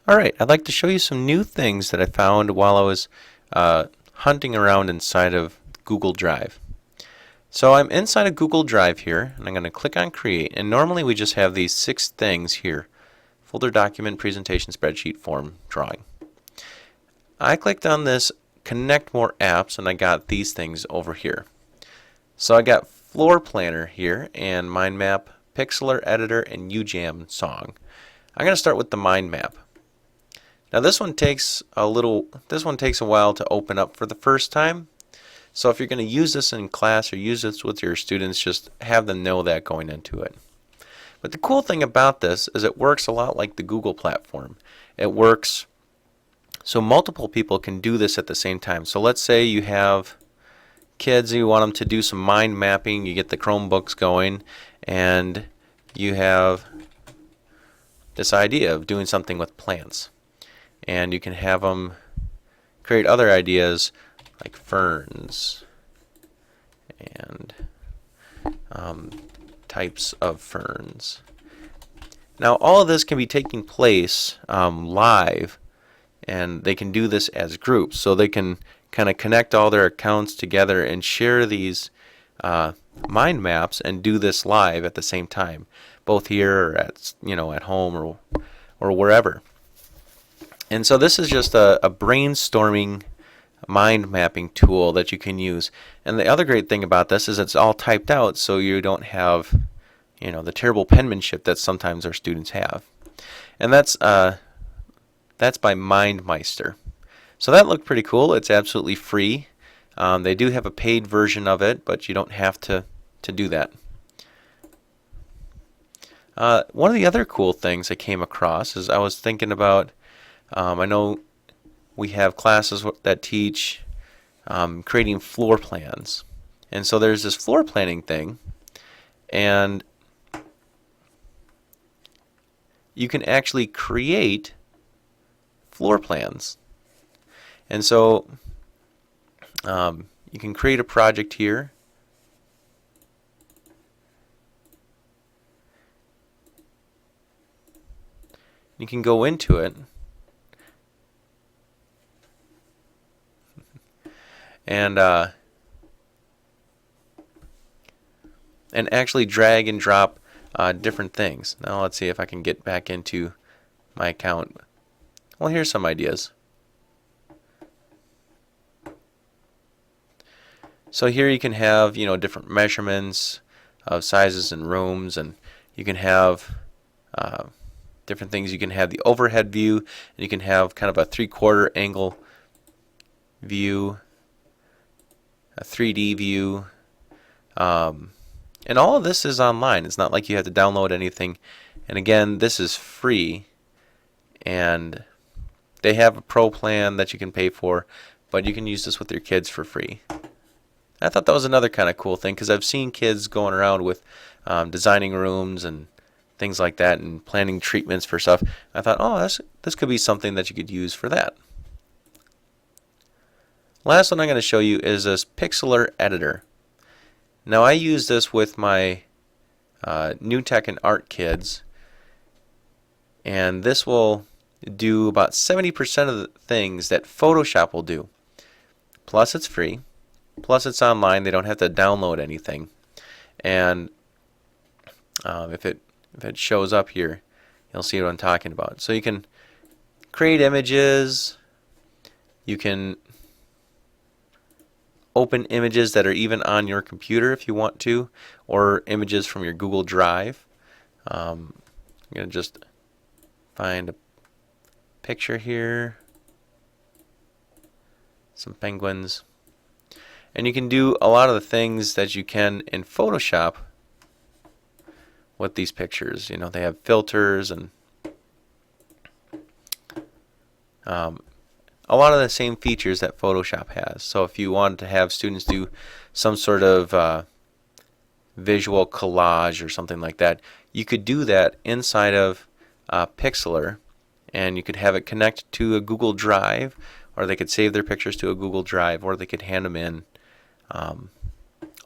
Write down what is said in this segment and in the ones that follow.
Alright, I'd like to show you some new things that I found while I was hunting around inside of Google Drive. So I'm inside of Google Drive here, and I'm going to click on Create, and normally we just have these 6 things here: folder, document, presentation, spreadsheet, form, drawing. I clicked on this Connect More Apps, and I got these things over here. So I got Floor Planner here, and Mindmap, Pixlr Editor, and UJam Song. I'm going to start with the Mindmap. Now this one takes a while to open up for the first time. So if you're going to use this in class or use this with your students, just have them know that going into it. But the cool thing about this is it works a lot like the Google platform. It works so multiple people can do this at the same time. So let's say you have kids, you want them to do some mind mapping, you get the Chromebooks going, and you have this idea of doing something with plants. And you can have them create other ideas like ferns and types of ferns. Now all of this can be taking place live, and they can do this as groups, so they can kind of connect all their accounts together and share these mind maps and do this live at the same time, both here or at home or wherever. And so this is just a brainstorming mind mapping tool that you can use. And the other great thing about this is it's all typed out, so you don't have the terrible penmanship that sometimes our students have. And that's by MindMeister. So that looked pretty cool. It's absolutely free. They do have a paid version of it, but you don't have to do that. One of the other cool things I came across is I was thinking about, I know we have classes that teach creating floor plans. And so there's this floor planning thing, and you can actually create floor plans. And so you can create a project here. You can go into it and actually drag and drop different things. Now let's see if I can get back into my account. Well, here's some ideas. So here you can have different measurements of sizes and rooms, and you can have different things. You can have the overhead view, and you can have kind of a 3/4 angle view, a 3D view, and all of this is online. It's not like you have to download anything. And again, this is free, and they have a pro plan that you can pay for, but you can use this with your kids for free. I thought that was another kind of cool thing, because I've seen kids going around with designing rooms and things like that and planning treatments for stuff. I thought, oh, this could be something that you could use for that. Last one I'm going to show you is this Pixlr Editor. Now I use this with my new tech and art kids, and this will do about 70% of the things that Photoshop will do. Plus it's free. Plus it's online. They don't have to download anything. And if it shows up here, you'll see what I'm talking about. So you can create images. You can open images that are even on your computer if you want to, or images from your Google Drive. I'm going to just find a picture here. Some penguins. And you can do a lot of the things that you can in Photoshop with these pictures. They have filters and a lot of the same features that Photoshop has. So if you wanted to have students do some sort of visual collage or something like that, you could do that inside of Pixlr, and you could have it connect to a Google Drive, or they could save their pictures to a Google Drive, or they could hand them in,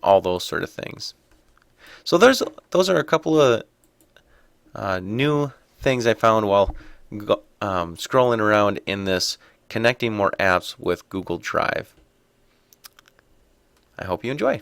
all those sort of things. So those are a couple of new things I found while scrolling around in this connecting more apps with Google Drive. I hope you enjoy.